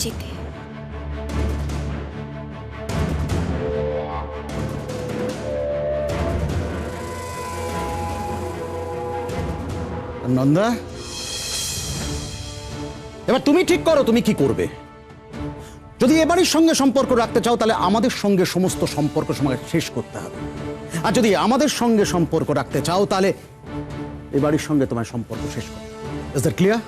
যেতে। নন্দা, এবার তুমি ঠিক করো তুমি কি করবে। যদি এ বাড়ির সঙ্গে সম্পর্ক রাখতে চাও তাহলে আমাদের সঙ্গে সমস্ত সম্পর্ক সময় শেষ করতে হবে, আর যদি আমাদের সঙ্গে সম্পর্ক রাখতে চাও তাহলে এ বাড়ির সঙ্গে তোমার সম্পর্ক শেষ করতে হবে। Is that clear?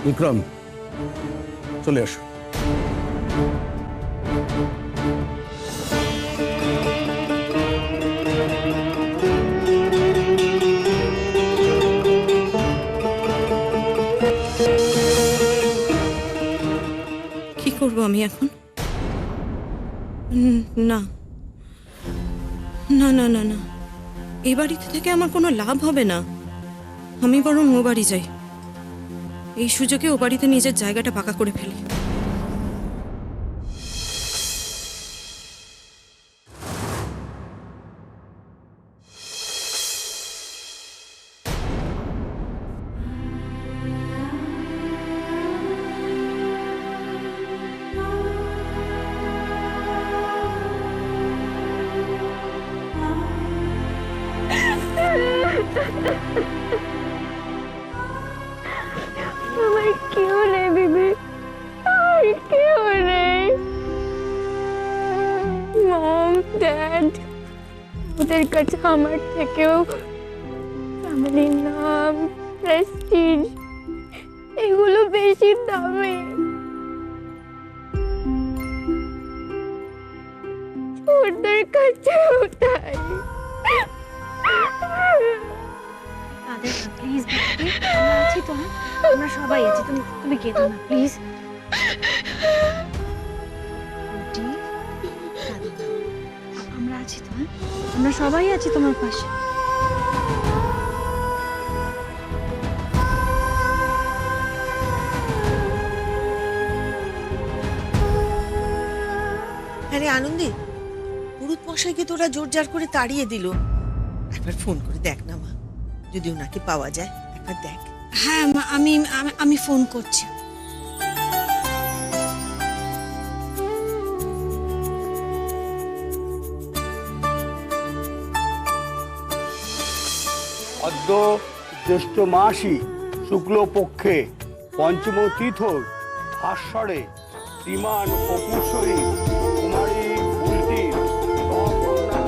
বিক্রম, চলে আসো। কি করব আমি এখন? না না না না না, এই বাড়িতে থেকে আমার কোনো লাভ হবে না। আমি বরং ও বাড়ি যাই, এই সুযোগে ও বাড়িতে নিজের জায়গাটা পাকা করে ফেলি। আমার কেউ নেই বিবি, আমার কেউ নেই। মম, ড্যাড, ওদের কাছে আমার থেকেও ফ্যামিলির নাম, প্রেস্টিজ এগুলো বেশি দামি। ওদের কাছেও তাই। প্লিজ আমরা আছি তো, হ্যাঁ আমরা সবাই আছি, তুমি তুমি কেঁদো না প্লিজ। আমরা আছি তো, হ্যাঁ আমরা সবাই আছি তোমার পাশে। আরে আনন্দী, পুরুত মশাইকে তোরা জোরজার করে তাড়িয়ে দিল। একবার ফোন করে দেখ না মা, যদি ওনাকে পাওয়া যায় একবার দেখ। হ্যাঁ মা, আমি আমি ফোন করছি। অদ্য জ্যৈষ্ঠ মাসি শুক্লপক্ষে পঞ্চম তিথর ভাস্বরে শ্রীমান অপুশ্বরী কুমারী বুলটির সহকন্যা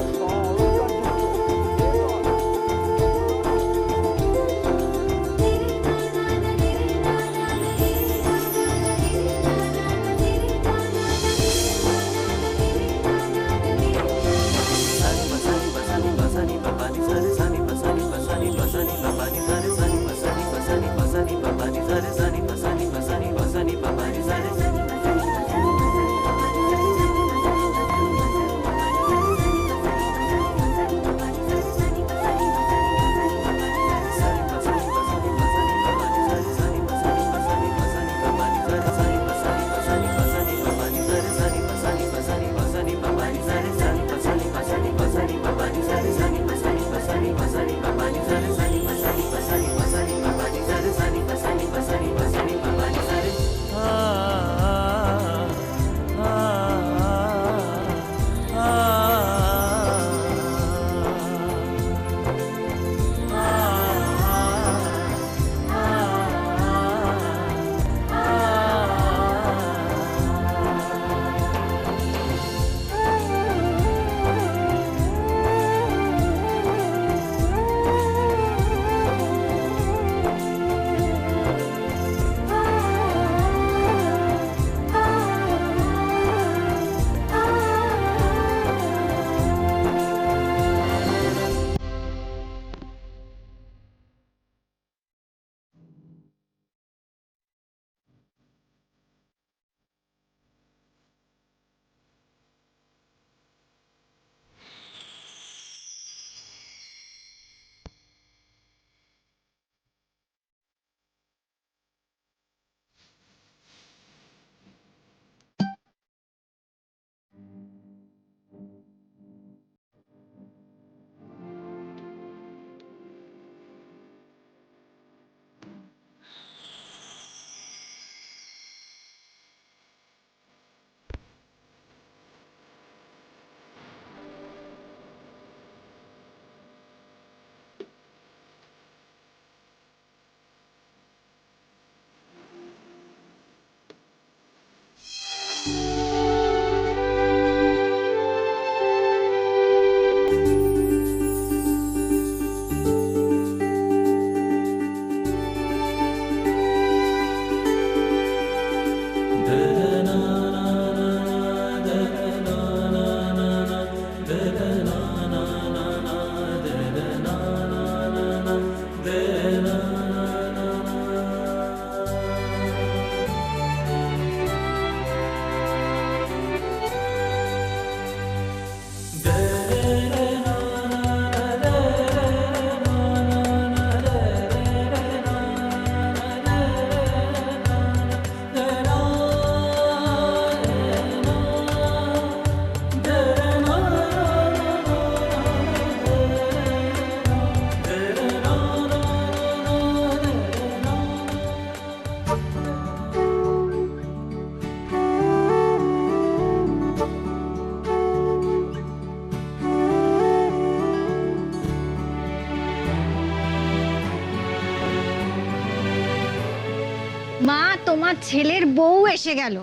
তোমার ছেলের বউ এসে গেল।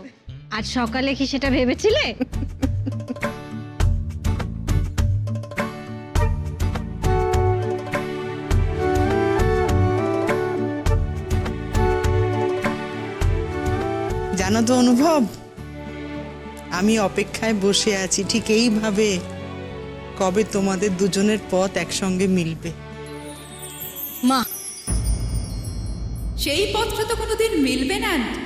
আজ সকালে কি সেটা ভেবেছিলে? জানো তো অনুভব, আমি অপেক্ষায় বসে আছি ঠিক এইভাবে, কবে তোমাদের দুজনের পথ একসঙ্গে মিলবে। মা, সেই পথটা তো কোনোদিন মিলবে না আন্টি।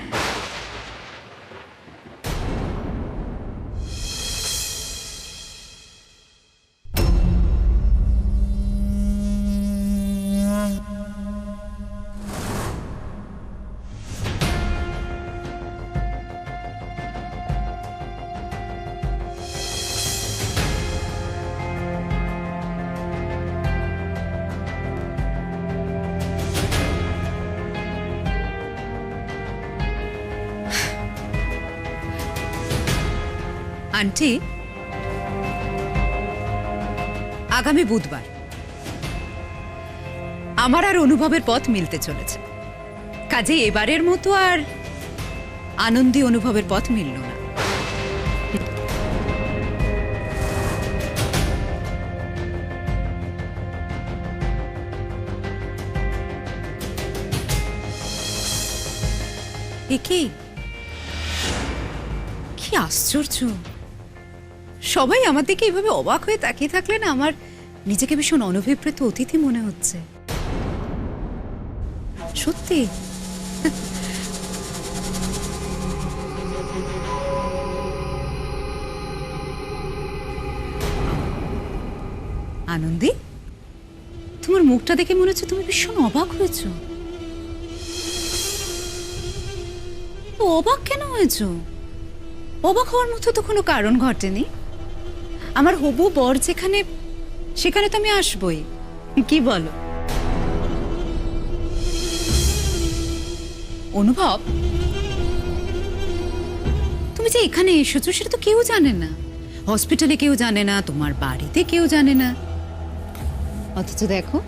আন্টি, আগামী বুধবার আমার আর অনুভবের পথ মিলতে চলেছে। কাজে এবারের মতো আর আনন্দী অনুভবের পথ মিলল না। কি আশ্চর্য, সবাই আমার দিকে এইভাবে অবাক হয়ে তাকিয়ে থাকলে না আমার নিজেকে ভীষণ অনভিপ্রেত অতিথি মনে হচ্ছে। সত্যি আনন্দী, তোমার মুখটা দেখে মনে হচ্ছে তুমি ভীষণ অবাক হয়েছ। অবাক কেন হয়েছ? অবাক হওয়ার মতো তো কোনো কারণ ঘটেনি। আমার হবু বর যেখানে, সেখানে তো আমি আসবই। কি বলো অনুভব? তুমি যে এখানে এসেছো সেটা তো কেউ জানে না, হসপিটালে কেউ জানে না, তোমার বাড়িতে কেউ জানে না। অথচ দেখো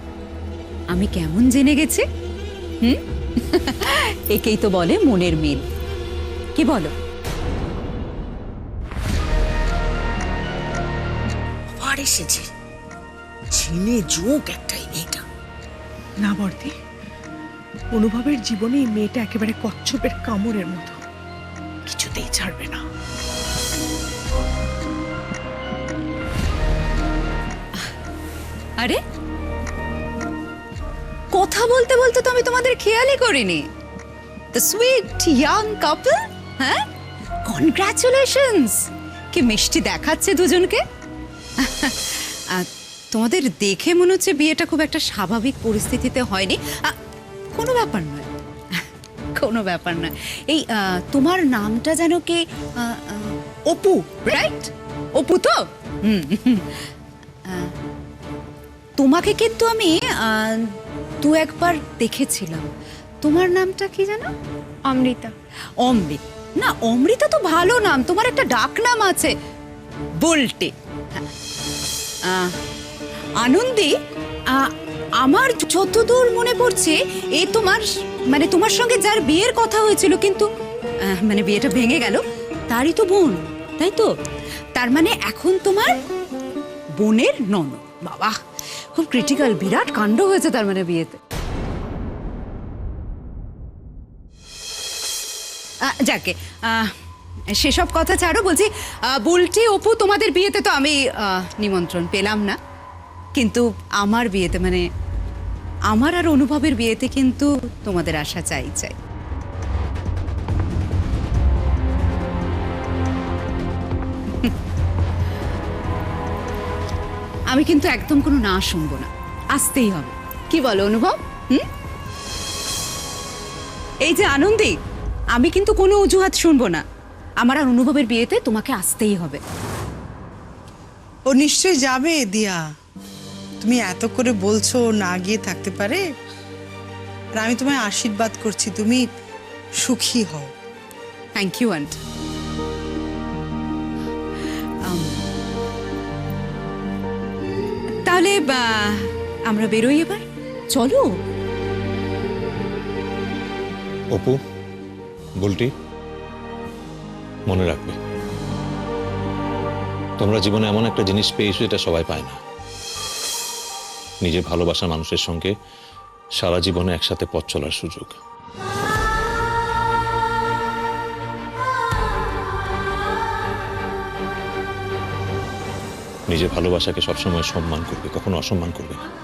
আমি কেমন জেনে গেছি। একেই তো বলে মনের মিল। কি বলো? আর এসেছে চিনে যোগ একটাই মেয়েটা। না বর্দি, অনুভবের জীবনে এই মেয়েটা একেবারে কচ্ছপের কামড়ের মতো, কিছুতেই ছাড়বে না। আরে কথা বলতে বলতে তো আমি তোমাদের খেয়ালই করিনি। দ্য সুইট ইয়াং কাপল, হ্যাঁ, কনগ্রাচুলেশনস। কি মিষ্টি দেখাচ্ছে দুজনকে। তোমাদের দেখে মনে হচ্ছে বিয়েটা খুব একটা স্বাভাবিক পরিস্থিতিতে হয়নি। কোনো ব্যাপার নয়, কোনো ব্যাপার নয়। এই তোমার নামটা যেন কে? অপু, রাইট? অপু তো? তোমাকে কিন্তু আমি দু একবার দেখেছিলাম। তোমার নামটা কি জানো? অমৃতা। অমৃত না, অমৃতা তো ভালো নাম। তোমার একটা ডাক নাম আছে, বল্টে। আনন্দী, আমার যতদূর মনে পড়ছে এ তোমার, মানে তোমার সঙ্গে যার বিয়ের কথা হয়েছিল কিন্তু মানে বিয়েটা ভেঙে গেল, তারই তো বোন, তাই তো? তার মানে এখন তোমার বোনের ননদ। বাবা, খুব ক্রিটিক্যাল, বিরাট কাণ্ড হয়েছে তার মানে বিয়েতে। যাকে সেসব কথা ছাড়ো, বলছি বুলটি, অপু, তোমাদের বিয়েতে তো আমি নিমন্ত্রণ পেলাম না, কিন্তু আমার বিয়েতে, মানে আমার আর অনুভবের বিয়েতে কিন্তু তোমাদের আসা চাই। আমি কিন্তু একদম কোনো না শুনবো না, আসতেই হবে। কি বলো অনুভব? এই যে আনন্দী, আমি কিন্তু কোনো অজুহাত শুনবো না। আমার আর অনুভবের বিয়েতে তোমাকে আসতেই হবে। ও নিশ্চয়ই যাবে দিয়া, তুমি এত করে বলছো, না গিয়ে থাকতে পারে? আর আমি তোমায় আশীর্বাদ করছি, তুমি সুখী হও। Thank you aunty. তাহলে আমরা বেরোই এবার, চলো। অপু, বুলটি, মনে রাখবে তোমরা জীবনে এমন একটা জিনিস পেয়েছো যেটা সবাই পায় না। নিজের ভালোবাসার মানুষের সঙ্গে সারা জীবনে একসাথে পথ চলার সুযোগ। নিজের ভালোবাসাকে সবসময় সম্মান করবে, কখনো অসম্মান করবে না।